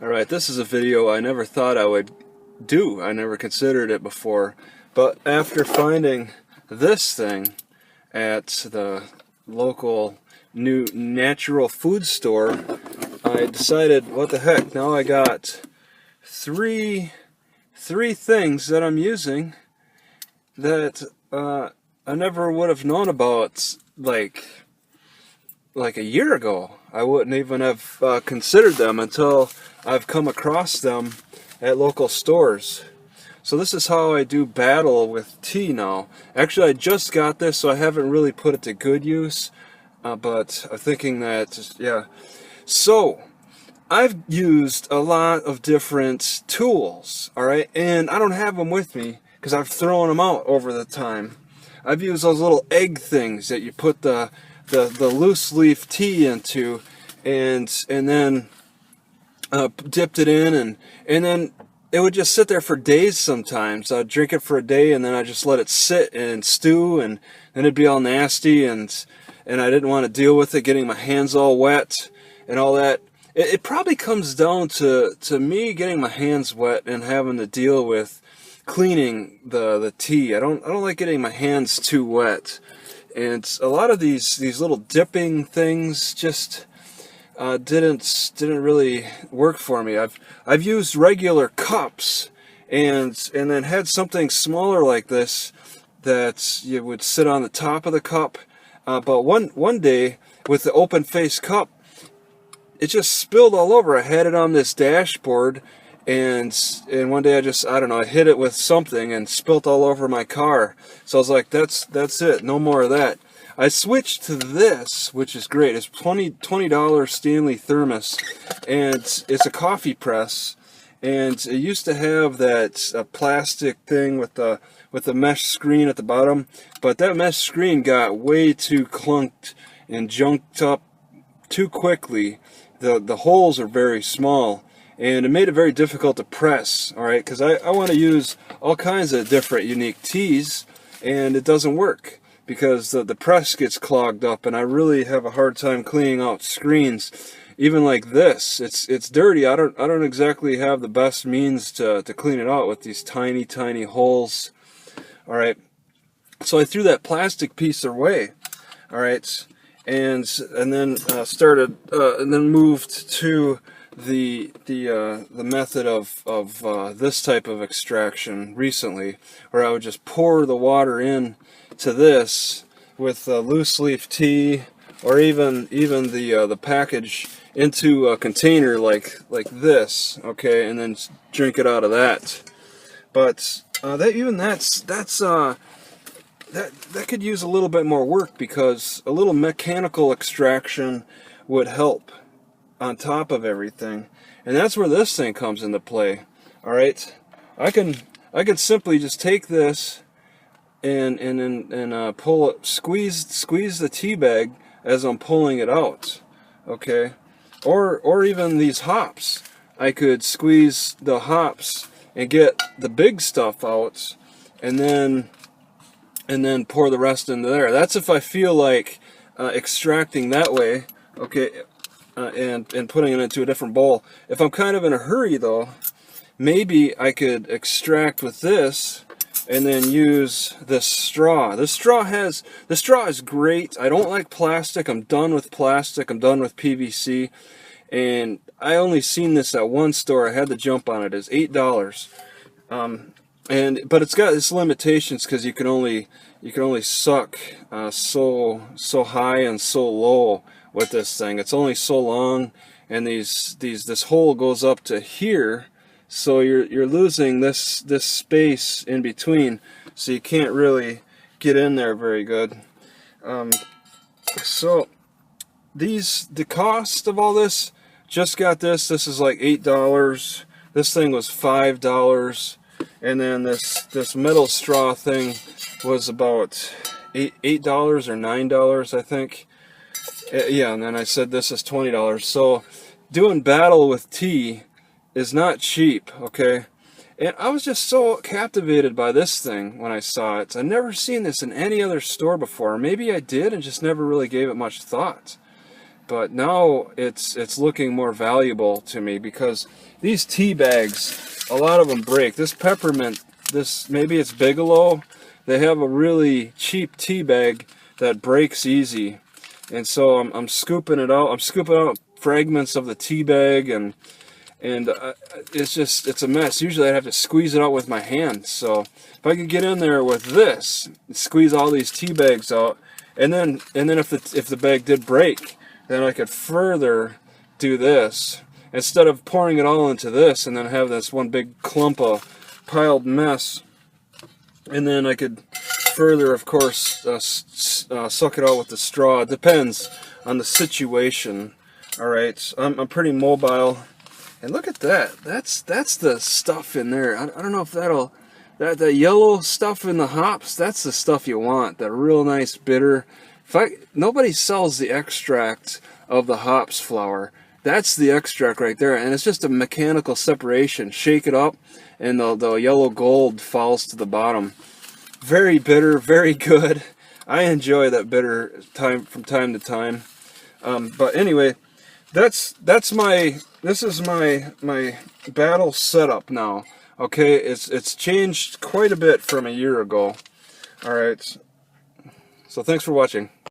Alright, this is a video I never thought I would do. I never considered it before. But after finding this thing at the local new natural food store, I decided, what the heck, now I got three things that I'm using that I never would have known about like a year ago. I wouldn't even have considered them until I've come across them at local stores. So this is how I do battle with tea now. Actually, I just got this, so I haven't really put it to good use. But I'm thinking that, yeah. So, I've used a lot of different tools, alright? And I don't have them with me because I've thrown them out over the time. I've used those little egg things that you put the loose leaf tea into, and then dipped it in, and then it would just sit there for days sometimes. I'd drink it for a day, and then I'd just let it sit and stew, and then it'd be all nasty, and I didn't want to deal with it, getting my hands all wet and all that. It probably comes down to me getting my hands wet and having to deal with cleaning the tea. I don't like getting my hands too wet. And a lot of these little dipping things just didn't really work for me. I've used regular cups and then had something smaller like this that you would sit on the top of the cup. But one day with the open face cup, it just spilled all over. I had it on this dashboard, and one day I don't know, I hit it with something and spilt all over my car. So I was like, that's it, no more of that. I switched to this, which is great. It's $20 Stanley thermos, and it's a coffee press. And it used to have that plastic thing with the mesh screen at the bottom, but that mesh screen got way too clunked and junked up too quickly. The holes are very small, and it made it very difficult to press, alright, because I want to use all kinds of different unique teas, and it doesn't work because the press gets clogged up, and I really have a hard time cleaning out screens. Even like this, it's dirty. I don't exactly have the best means to clean it out with these tiny holes. Alright, so I threw that plastic piece away, alright, and then moved to the method of this type of extraction recently, where I would just pour the water in to this with loose leaf tea, or even the package into a container like this, okay, and then drink it out of that. But that could use a little bit more work, because a little mechanical extraction would help on top of everything, and that's where this thing comes into play. All right, I can simply just take this and pull it, squeeze the tea bag as I'm pulling it out, okay, or even these hops. I could squeeze the hops and get the big stuff out, and then pour the rest into there. That's if I feel like extracting that way, okay, and putting it into a different bowl. If I'm kind of in a hurry though, maybe I could extract with this and then use this straw. This straw is great. I don't like plastic. I'm done with plastic. I'm done with PVC. And I only seen this at one store. I had to jump on it. It's $8. But it's got its limitations, because you can only suck so high and so low with this thing. It's only so long, and this hole goes up to here, so you're losing this space in between, so you can't really get in there very good. So the cost of all this, just got this. This is like $8. This thing was $5. And then this metal straw thing was about $8 or $9, I think. Yeah, and then I said this is $20. So doing battle with tea is not cheap, okay? And I was just so captivated by this thing when I saw it. I'd never seen this in any other store before. Maybe I did and just never really gave it much thought. but now it's looking more valuable to me because these tea bags, a lot of them break. This peppermint, maybe it's Bigelow, they have a really cheap tea bag that breaks easy, and so I'm scooping it out. I'm scooping out fragments of the tea bag, and it's a mess. Usually I'd have to squeeze it out with my hands. So if I could get in there with this, squeeze all these tea bags out, and then if the bag did break, then I could further do this instead of pouring it all into this and then have this one big clump of piled mess. And then I could further, of course, suck it out with the straw. It depends on the situation. All right, I'm pretty mobile. And look at that. That's the stuff in there. I don't know if that yellow stuff in the hops, that's the stuff you want. That real nice bitter. Nobody sells the extract of the hops flower. That's the extract right there, and it's just a mechanical separation. Shake it up, and the yellow gold falls to the bottom. Very bitter, very good. I enjoy that bitter from time to time. But anyway, this is my battle setup now. Okay, it's changed quite a bit from a year ago. All right. So thanks for watching.